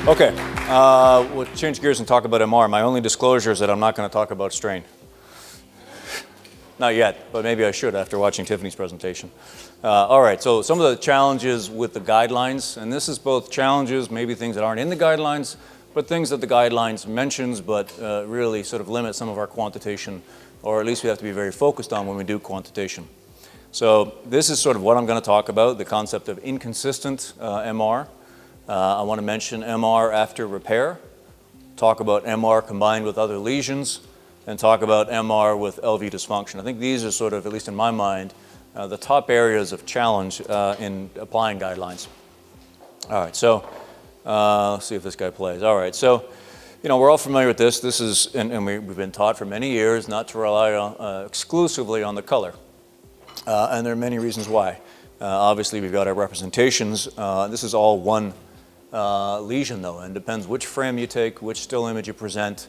Okay, we'll change gears and talk about MR. My only disclosure is that I'm not going to talk about strain. Not yet, but maybe I should after watching Tiffany's presentation. All right, so some of the challenges with the guidelines, and this is both challenges, maybe things that aren't in the guidelines, but things that the guidelines mentions, but really sort of limit some of our quantitation, or at least we have to be very focused on when we do quantitation. So this is sort of what I'm going to talk about, the concept of inconsistent MR. I want to mention MR after repair, talk about MR combined with other lesions, and talk about MR with LV dysfunction. I think these are sort of, at least in my mind, the top areas of challenge in applying guidelines. All right, so let's see if this guy plays. All right, so we're all familiar with this. This is, and we've been taught for many years not to rely exclusively on the color. And there are many reasons why. Obviously, we've got our representations. This is all one lesion, though, and depends which frame you take, which still image you present,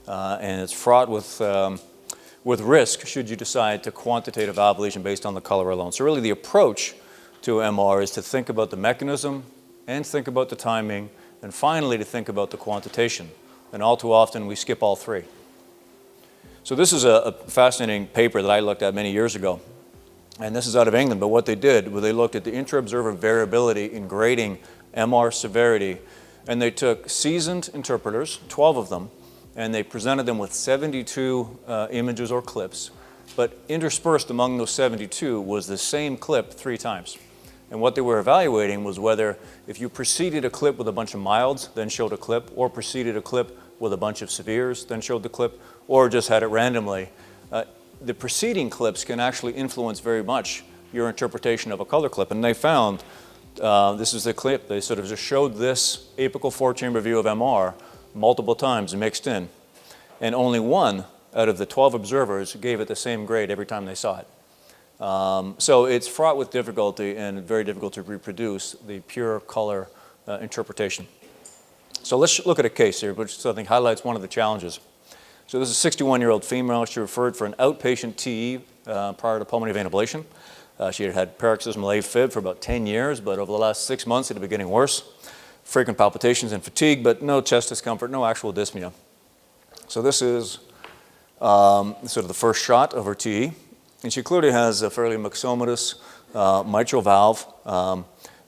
and it's fraught with risk should you decide to quantitate a valve lesion based on the color alone. So really the approach to MR is to think about the mechanism and think about the timing, and finally to think about the quantitation. And all too often we skip all three. So this is a fascinating paper that I looked at many years ago. And this is out of England, but what they did was they looked at the intra-observer variability in grading MR severity, and they took seasoned interpreters, 12 of them, and they presented them with 72 images or clips, but interspersed among those 72 was the same clip 3 times. And what they were evaluating was whether if you preceded a clip with a bunch of milds, then showed a clip, or preceded a clip with a bunch of severes, then showed the clip, or just had it randomly, the preceding clips can actually influence very much your interpretation of a color clip. And they found, this is the clip, they sort of just showed this apical 4-chamber view of MR multiple times mixed in. And only one out of the 12 observers gave it the same grade every time they saw it. So it's fraught with difficulty and very difficult to reproduce the pure color interpretation. So let's look at a case here, which I think highlights one of the challenges. So this is a 61-year-old female. She referred for an outpatient TE prior to pulmonary vein ablation. She had had paroxysmal AFib for about 10 years, but over the last 6 months it had been getting worse. Frequent palpitations and fatigue, but no chest discomfort, no actual dyspnea. So this is sort of the first shot of her TE. And she clearly has a fairly myxomatous mitral valve.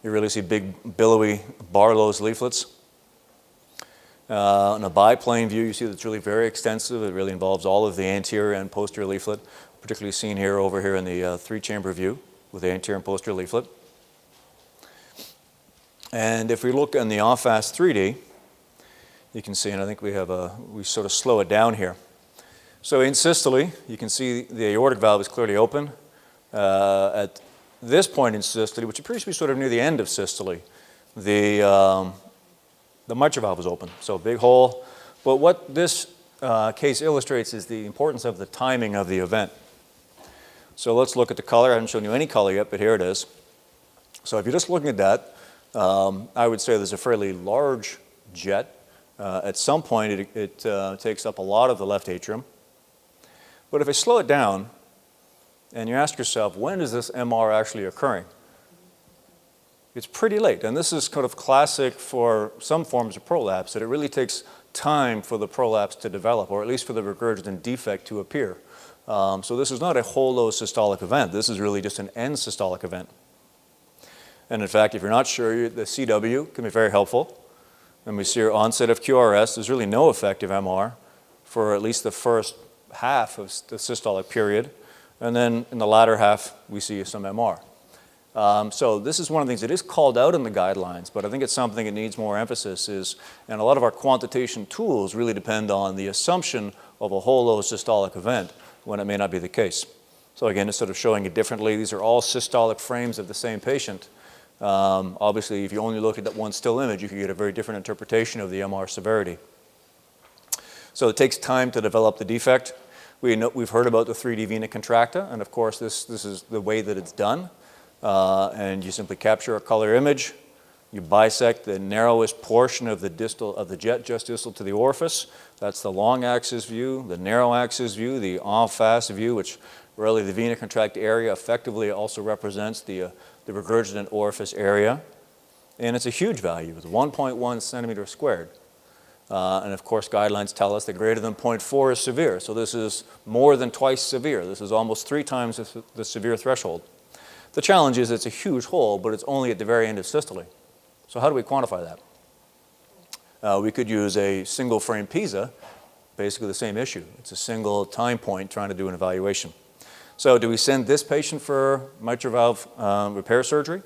You really see big billowy Barlow's leaflets. In a biplane view, you see that it's really very extensive. It really involves all of the anterior and posterior leaflet, particularly seen here over here in the 3-chamber view with the anterior and posterior leaflet. And if we look in the off-fast 3D, you can see, and I think we sort of slow it down here. So in systole, you can see the aortic valve is clearly open. At this point in systole, which appears to be sort of near the end of systole, the mitral valve is open, so a big hole. But what this case illustrates is the importance of the timing of the event. So let's look at the color. I haven't shown you any color yet, but here it is. So if you're just looking at that, I would say there's a fairly large jet. At some point, it takes up a lot of the left atrium. But if I slow it down, and you ask yourself, when is this MR actually occurring? It's pretty late, and this is kind of classic for some forms of prolapse, that it really takes time for the prolapse to develop, or at least for the regurgitant defect to appear. So this is not a holosystolic event. This is really just an end systolic event. And in fact, if you're not sure, the CW can be very helpful. And we see our onset of QRS. There's really no effective MR for at least the first half of the systolic period. And then in the latter half, we see some MR. So this is one of the things that is called out in the guidelines, but I think it's something that needs more emphasis and a lot of our quantitation tools really depend on the assumption of a holosystolic event when it may not be the case. So again, it's sort of showing it differently. These are all systolic frames of the same patient. Obviously, if you only look at that one still image, you can get a very different interpretation of the MR severity. So it takes time to develop the defect. We've heard about the 3D Vena Contracta, and of course, this is the way that it's done. And you simply capture a color image, you bisect the narrowest portion of the jet just distal to the orifice. That's the long axis view, the narrow axis view, the en face view, which really the vena contracta area effectively also represents the regurgitant orifice area. And it's a huge value. It's 1.1 centimeters squared. And of course, guidelines tell us that greater than 0.4 is severe. So this is more than twice severe. This is almost 3 times the severe threshold. The challenge is it's a huge hole, but it's only at the very end of systole. So how do we quantify that? We could use a single frame PISA, basically the same issue. It's a single time point trying to do an evaluation. So do we send this patient for mitral valve repair surgery?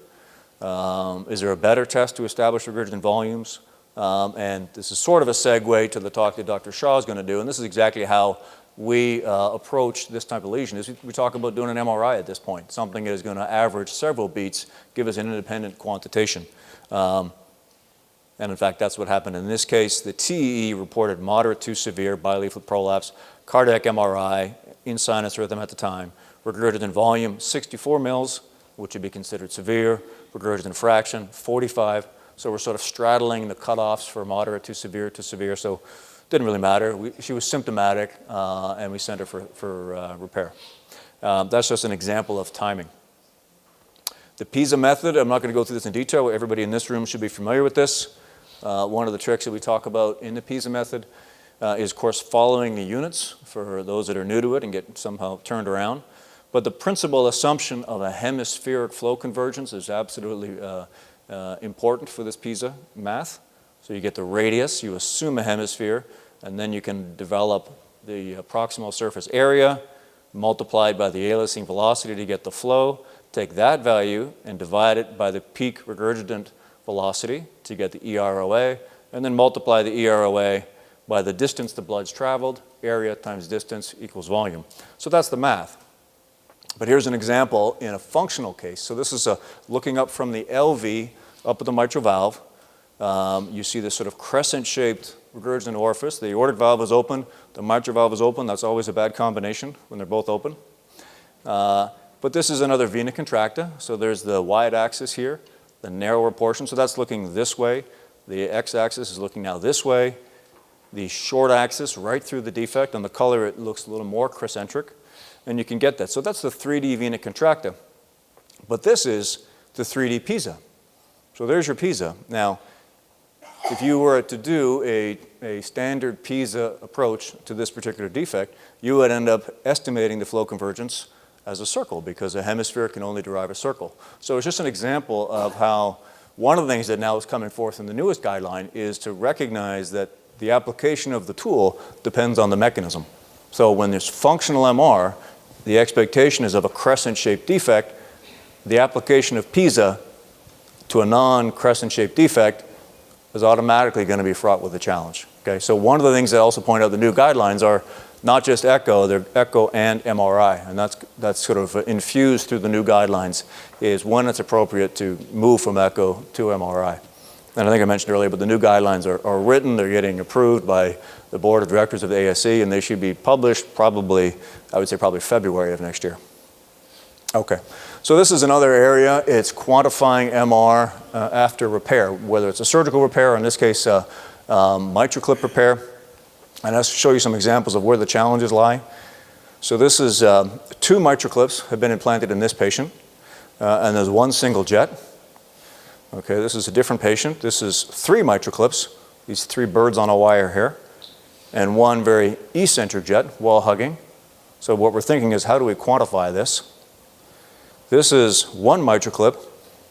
Is there a better test to establish regurgitant volumes? And this is sort of a segue to the talk that Dr. Shaw is going to do, and this is exactly how we approach this type of lesion. Is we talk about doing an MRI at this point, something that is going to average several beats, give us an independent quantitation. And in fact, that's what happened in this case. The TEE reported moderate to severe bileaflet prolapse, cardiac MRI, in sinus rhythm at the time, regurgitant volume 64 mils, which would be considered severe, regurgitant fraction 45. So we're sort of straddling the cutoffs for moderate to severe, so it didn't really matter. She was symptomatic, and we sent her for repair. That's just an example of timing. The PISA method, I'm not going to go through this in detail. Everybody in this room should be familiar with this. One of the tricks that we talk about in the PISA method is, of course, following the units for those that are new to it and get somehow turned around. But the principal assumption of a hemispheric flow convergence is absolutely important for this PISA math. So you get the radius, you assume a hemisphere, and then you can develop the proximal surface area multiplied by the aliasing velocity to get the flow. Take that value and divide it by the peak regurgitant velocity to get the EROA, and then multiply the EROA by the distance the blood's traveled, area times distance equals volume. So that's the math. But here's an example in a functional case. So this is looking up from the LV up at the mitral valve. You see this sort of crescent-shaped regurgitant orifice. The aortic valve is open, the mitral valve is open. That's always a bad combination when they're both open. But this is another vena contracta. So there's the wide axis here, the narrower portion. So that's looking this way. The x-axis is looking now this way. The short axis right through the defect. On the color, it looks a little more crescentric. And you can get that. So that's the 3D vena contracta. But this is the 3D PISA. So there's your PISA. Now, if you were to do a standard PISA approach to this particular defect, you would end up estimating the flow convergence as a circle because a hemisphere can only derive a circle. So it's just an example of how one of the things that now is coming forth in the newest guideline is to recognize that the application of the tool depends on the mechanism. So when there's functional MR, the expectation is of a crescent-shaped defect. The application of PISA to a non-crescent-shaped defect is automatically going to be fraught with a challenge. Okay? So one of the things I also point out, the new guidelines are not just echo, they're echo and MRI. And that's sort of infused through the new guidelines is when it's appropriate to move from echo to MRI. And I think I mentioned earlier, but the new guidelines are written, they're getting approved by the board of directors of the ASE, and they should be published probably, I would say probably February of next year. Okay, so this is another area. It's quantifying MR after repair, whether it's a surgical repair, or in this case, MitraClip repair. And I'll show you some examples of where the challenges lie. So this is 2 MitraClips have been implanted in this patient, and there's 1 single jet. Okay, this is a different patient. This is 3 MitraClips, these 3 birds on a wire here, and 1 very eccentric jet, wall hugging. So what we're thinking is, how do we quantify this? This is 1 MitraClip,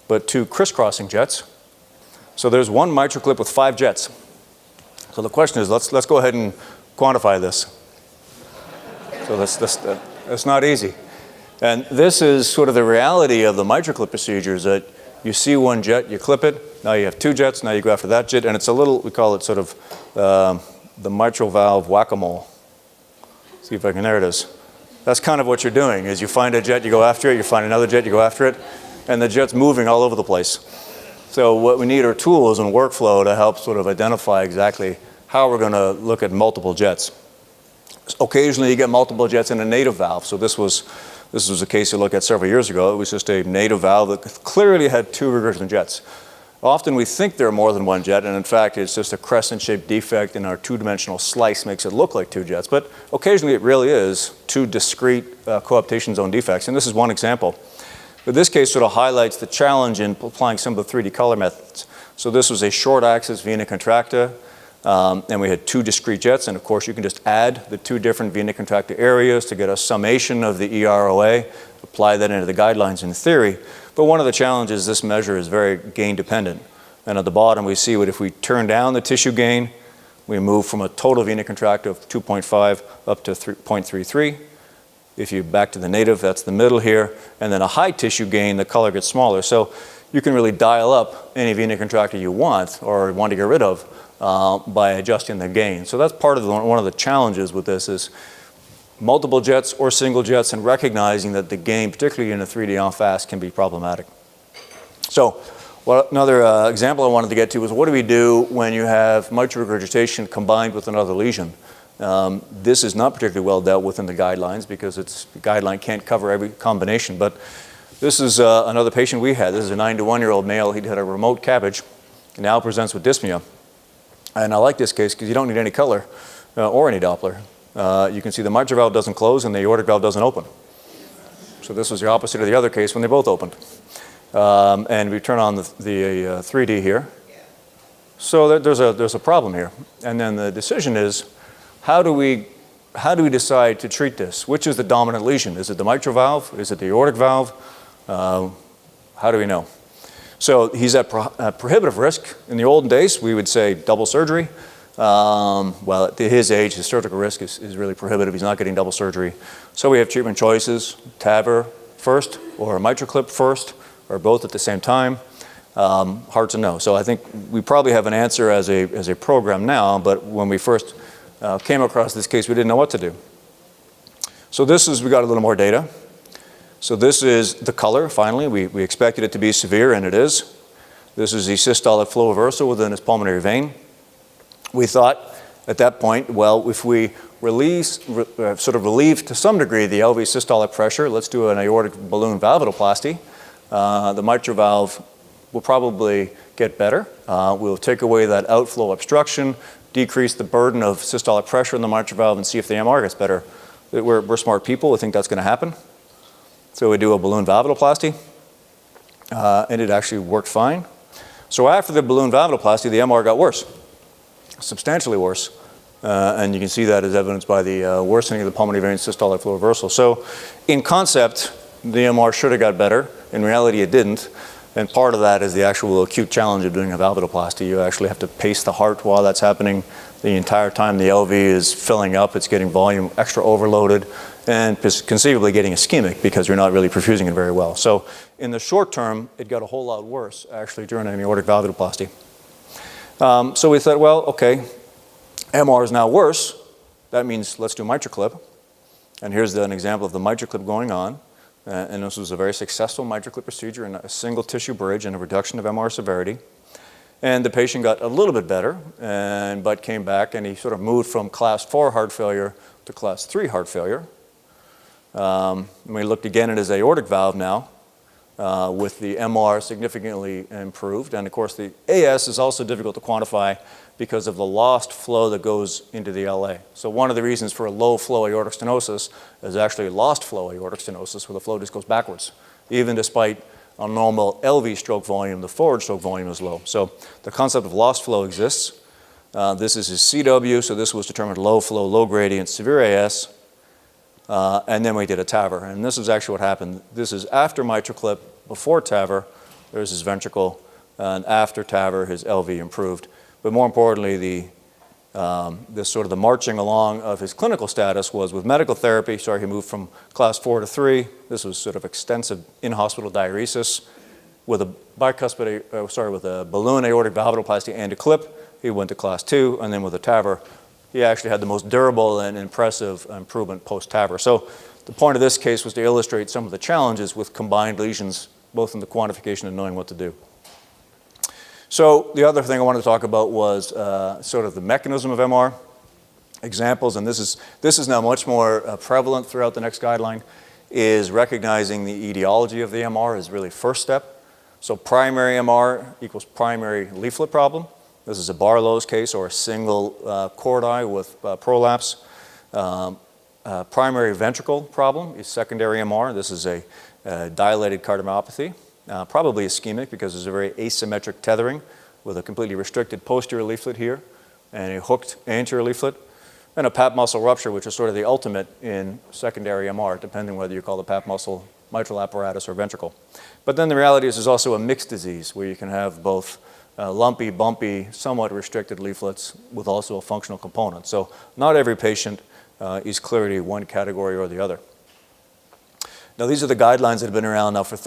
but 2 crisscrossing jets. So there's 1 MitraClip with 5 jets. So the question is, let's go ahead and quantify this. So that's not easy. And this is sort of the reality of the MitraClip procedures, that you see 1 jet, you clip it, now you have 2 jets, now you go after that jet, and it's a little, we call it sort of the mitral valve whack-a-mole. See if I can, there it is. That's kind of what you're doing, is you find a jet, you go after it, you find another jet, you go after it, and the jet's moving all over the place. So what we need are tools and workflow to help sort of identify exactly how we're going to look at multiple jets. Occasionally you get multiple jets in a native valve. So this was a case you looked at several years ago. It was just a native valve that clearly had 2 regurgitant jets. Often we think there are more than 1 jet, and in fact it's just a crescent-shaped defect in our 2-dimensional slice makes it look like 2 jets. But occasionally it really is 2 discrete coaptation zone defects, and this is one example. But this case sort of highlights the challenge in applying some of the 3D color methods. So this was a short axis vena contracta, and we had 2 discrete jets, and of course you can just add the 2 different vena contracta areas to get a summation of the EROA, apply that into the guidelines in theory. But one of the challenges, this measure is very gain dependent. And at the bottom we see what if we turn down the tissue gain, we move from a total vena contracta of 2.5 up to 0.33. If you back to the native, that's the middle here, and then a high tissue gain, the color gets smaller. So you can really dial up any vena contracta you want or want to get rid of by adjusting the gain. So that's part of one of the challenges with this is multiple jets or single jets and recognizing that the gain, particularly in a 3D en face, can be problematic. So another example I wanted to get to was what do we do when you have mitral regurgitation combined with another lesion? This is not particularly well dealt with in the guidelines because the guideline can't cover every combination. But this is another patient we had. This is a 91-year-old male. He'd had a remote CABG and now presents with dyspnea. And I like this case because you don't need any color or any Doppler. You can see the mitral valve doesn't close and the aortic valve doesn't open. So this was the opposite of the other case when they both opened. And we turn on the 3D here. So there's a problem here. And then the decision is, how do we decide to treat this? Which is the dominant lesion? Is it the mitral valve? Is it the aortic valve? How do we know? So he's at prohibitive risk. In the olden days, we would say double surgery. Well, at his age, his surgical risk is really prohibitive. He's not getting double surgery. So we have treatment choices, TAVR first or MitraClip first, or both at the same time. Hard to know. So I think we probably have an answer as a program now, but when we first came across this case, we didn't know what to do. So we got a little more data. So this is the color, finally. We expected it to be severe, and it is. This is the systolic flow reversal within his pulmonary vein. We thought at that point, well, if we sort of relieve to some degree the LV systolic pressure, let's do an aortic balloon valvuloplasty. The mitral valve will probably get better. We'll take away that outflow obstruction, decrease the burden of systolic pressure in the mitral valve, and see if the MR gets better. We're smart people. We think that's going to happen. So we do a balloon valvuloplasty, and it actually worked fine. So after the balloon valvuloplasty, the MR got worse, substantially worse. And you can see that as evidenced by the worsening of the pulmonary vein systolic flow reversal. So in concept, the MR should have got better. In reality, it didn't. And part of that is the actual acute challenge of doing a valvuloplasty. You actually have to pace the heart while that's happening. The entire time the LV is filling up, it's getting volume extra overloaded and conceivably getting ischemic because you're not really perfusing it very well. So in the short term, it got a whole lot worse actually during an aortic valvuloplasty. So we thought, well, okay, MR is now worse. That means let's do MitraClip. And here's an example of the MitraClip going on. And this was a very successful MitraClip procedure in a single tissue bridge and a reduction of MR severity. And the patient got a little bit better, but came back and he sort of moved from class 4 heart failure to class 3 heart failure. And we looked again at his aortic valve now with the MR significantly improved. And of course the AS is also difficult to quantify because of the lost flow that goes into the LA. So one of the reasons for a low flow aortic stenosis is actually lost flow aortic stenosis where the flow just goes backwards. Even despite a normal LV stroke volume, the forward stroke volume is low. So the concept of lost flow exists. This is his CW, so this was determined low flow, low gradient, severe AS. And then we did a TAVR. And this is actually what happened. This is after MitraClip, before TAVR. There's his ventricle. And after TAVR, his LV improved. But more importantly, this sort of the marching along of his clinical status was with medical therapy. He moved from class 4 to 3. This was sort of extensive in-hospital diuresis with a with a balloon aortic valvuloplasty and a clip. He went to class 2, and then with a TAVR, he actually had the most durable and impressive improvement post-TAVR. So the point of this case was to illustrate some of the challenges with combined lesions, both in the quantification and knowing what to do. So the other thing I wanted to talk about was sort of the mechanism of MR. Examples, and this is now much more prevalent throughout the next guideline, is recognizing the etiology of the MR is really first step. So primary MR equals primary leaflet problem. This is a Barlow's case or a single chordae with prolapse. Primary ventricle problem is secondary MR. This is a dilated cardiomyopathy. Probably ischemic because there's a very asymmetric tethering with a completely restricted posterior leaflet here and a hooked anterior leaflet, and a pap muscle rupture, which is sort of the ultimate in secondary MR, depending whether you call the pap muscle mitral apparatus or ventricle. But then the reality is there's also a mixed disease where you can have both lumpy, bumpy, somewhat restricted leaflets with also a functional component. So not every patient is clearly one category or the other. Now these are the guidelines that have been around now for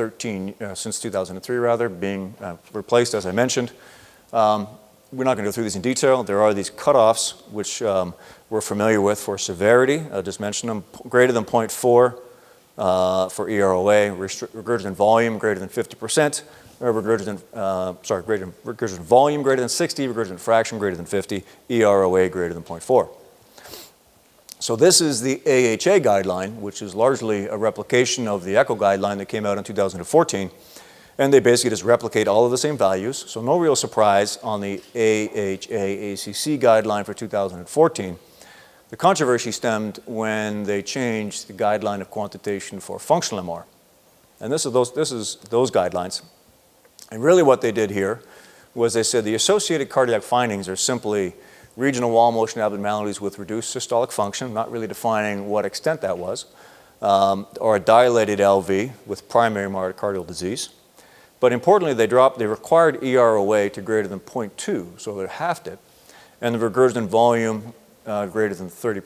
since 2003 rather, being replaced as I mentioned. We're not going to go through these in detail. There are these cutoffs which we're familiar with for severity. I just mentioned them. Greater than 0.4 for EROA, regurgitant volume greater than 50%, regurgitant volume greater than 60, regurgitant fraction greater than 50, EROA greater than 0.4. So this is the AHA guideline, which is largely a replication of the echo guideline that came out in 2014. And they basically just replicate all of the same values. So no real surprise on the AHA-ACC guideline for 2014. The controversy stemmed when they changed the guideline of quantitation for functional MR. And this is those guidelines. And really what they did here was they said the associated cardiac findings are simply regional wall motion abnormalities with reduced systolic function, not really defining what extent that was, or a dilated LV with primary myocardial disease. But importantly, they required EROA to greater than 0.2, so they halved it, and the regurgitant volume greater than 30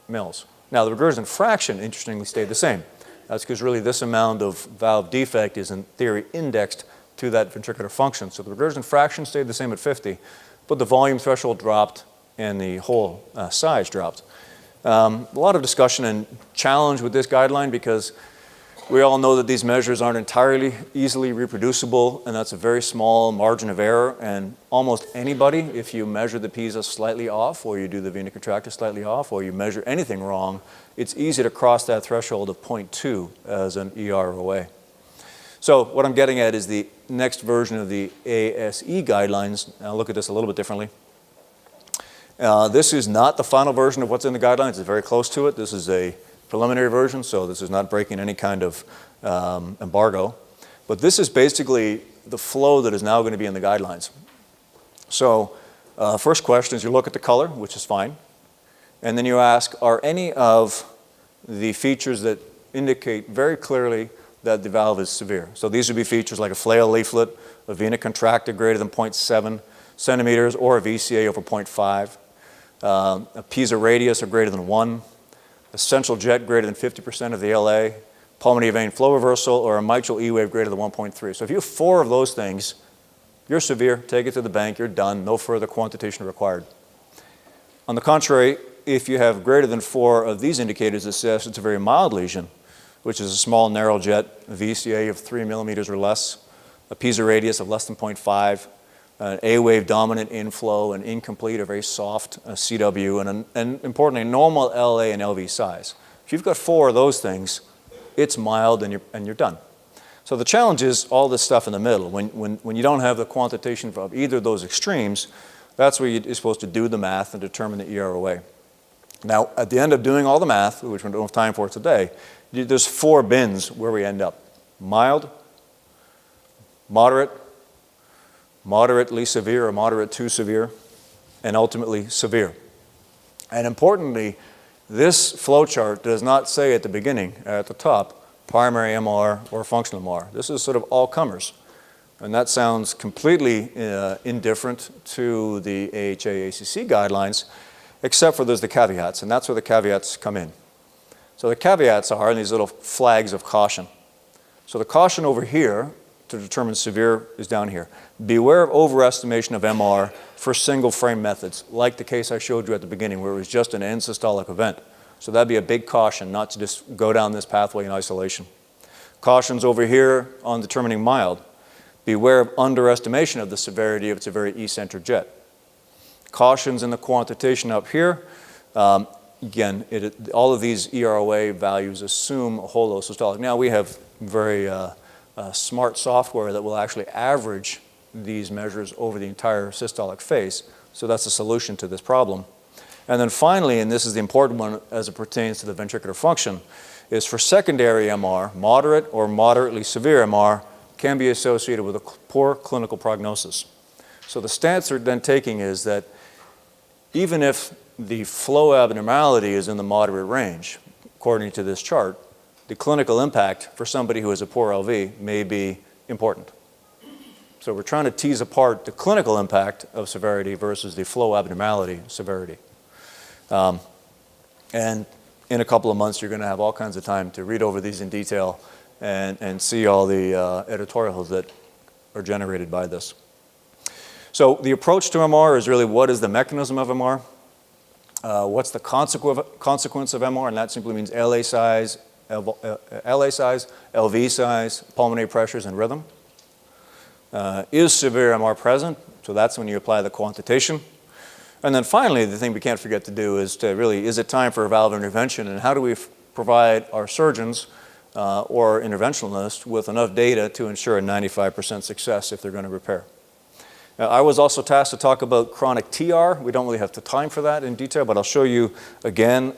mils. Now, the regurgitant fraction, interestingly, stayed the same. That's because really this amount of valve defect is in theory indexed to that ventricular function. So the regurgitant fraction stayed the same at 50, but the volume threshold dropped and the whole size dropped. A lot of discussion and challenge with this guideline because we all know that these measures aren't entirely easily reproducible, and that's a very small margin of error. And almost anybody, if you measure the PISA slightly off, or you do the Vena Contracta slightly off, or you measure anything wrong, it's easy to cross that threshold of 0.2 as an EROA. So what I'm getting at is the next version of the ASE guidelines. I'll look at this a little bit differently. This is not the final version of what's in the guidelines. It's very close to it. This is a preliminary version, so this is not breaking any kind of embargo. But this is basically the flow that is now going to be in the guidelines. So first question is you look at the color, which is fine. And then you ask, are any of the features that indicate very clearly that the valve is severe? So these would be features like a flail leaflet, a vena contracta greater than 0.7 centimeters, or a VCA over 0.5, a PISA radius of greater than 1, a central jet greater than 50% of the LA, pulmonary vein flow reversal, or a mitral E wave greater than 1.3. So if you have 4 of those things, you're severe, take it to the bank, you're done, no further quantitation required. On the contrary, if you have greater than 4 of these indicators, it says it's a very mild lesion, which is a small narrow jet, a VCA of 3 millimeters or less, a PISA radius of less than 0.5, an A-wave dominant inflow, an incomplete or very soft CW, and importantly, normal LA and LV size. If you've got 4 of those things, it's mild and you're done. So the challenge is all this stuff in the middle. When you don't have the quantitation of either of those extremes, that's where you're supposed to do the math and determine the EROA. Now, at the end of doing all the math, which we don't have time for today, there's 4 bins where we end up. Mild, moderate, moderately severe or moderate to severe, and ultimately severe. And importantly, this flowchart does not say at the beginning, at the top, primary MR or functional MR. This is sort of all comers. And that sounds completely indifferent to the AHA-ACC guidelines, except for there's the caveats, and that's where the caveats come in. So the caveats are these little flags of caution. So the caution over here to determine severe is down here. Beware of overestimation of MR for single frame methods, like the case I showed you at the beginning where it was just an end systolic event. So that'd be a big caution not to just go down this pathway in isolation. Cautions over here on determining mild. Beware of underestimation of the severity if it's a very eccentric jet. Cautions in the quantitation up here. Again, all of these EROA values assume a holosystolic. Now we have very smart software that will actually average these measures over the entire systolic phase. So that's a solution to this problem. And then finally, and this is the important one as it pertains to the ventricular function, is for secondary MR, moderate or moderately severe MR can be associated with a poor clinical prognosis. So the stance they're then taking is that even if the flow abnormality is in the moderate range, according to this chart, the clinical impact for somebody who has a poor LV may be important. So we're trying to tease apart the clinical impact of severity versus the flow abnormality severity. And in a couple of months, you're going to have all kinds of time to read over these in detail and see all the editorials that are generated by this. So the approach to MR is really what is the mechanism of MR? What's the consequence of MR? And that simply means LA size, LV size, pulmonary pressures, and rhythm. Is severe MR present? So that's when you apply the quantitation. And then finally, the thing we can't forget to do is to really, is it time for a valve intervention? And how do we provide our surgeons or interventionalists with enough data to ensure a 95% success if they're going to repair? Now, I was also tasked to talk about chronic TR. We don't really have the time for that in detail, but I'll show you again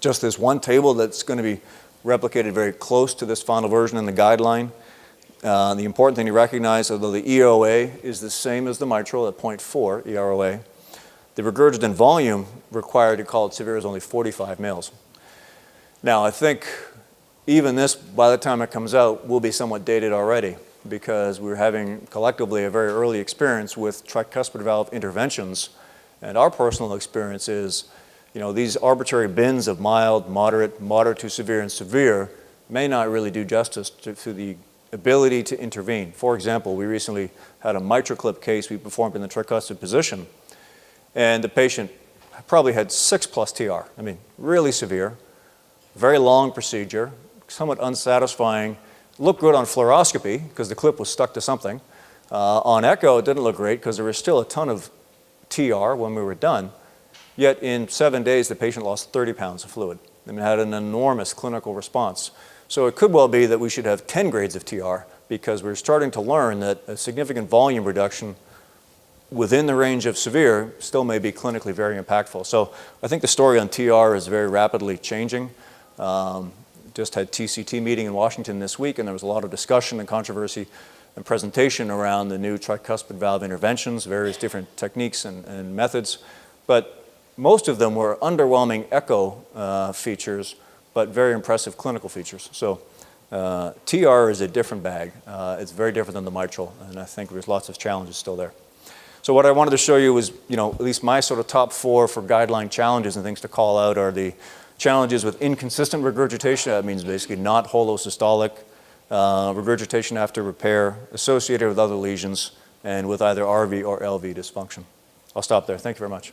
just this one table that's going to be replicated very close to this final version in the guideline. The important thing to recognize, although the EROA is the same as the mitral at 0.4 EROA, the regurgitant volume required to call it severe is only 45 mils. Now, I think even this, by the time it comes out, will be somewhat dated already because we're having collectively a very early experience with tricuspid valve interventions. And our personal experience is, these arbitrary bins of mild, moderate to severe, and severe may not really do justice to the ability to intervene. For example, we recently had a MitraClip case we performed in the tricuspid position, and the patient probably had 6+ TR. I mean, really severe, very long procedure, somewhat unsatisfying. Looked good on fluoroscopy because the clip was stuck to something. On echo, it didn't look great because there was still a ton of TR when we were done. Yet in 7 days, the patient lost 30 pounds of fluid and had an enormous clinical response. So it could well be that we should have 10 grades of TR because we're starting to learn that a significant volume reduction within the range of severe still may be clinically very impactful. So I think the story on TR is very rapidly changing. Just had TCT meeting in Washington this week, and there was a lot of discussion and controversy and presentation around the new tricuspid valve interventions, various different techniques and methods. But most of them were underwhelming echo features, but very impressive clinical features. So TR is a different bag. It's very different than the mitral, and I think there's lots of challenges still there. So what I wanted to show you was, at least my sort of top 4 for guideline challenges and things to call out are the challenges with inconsistent regurgitation. That means basically not holosystolic, regurgitation after repair, associated with other lesions, and with either RV or LV dysfunction. I'll stop there. Thank you very much.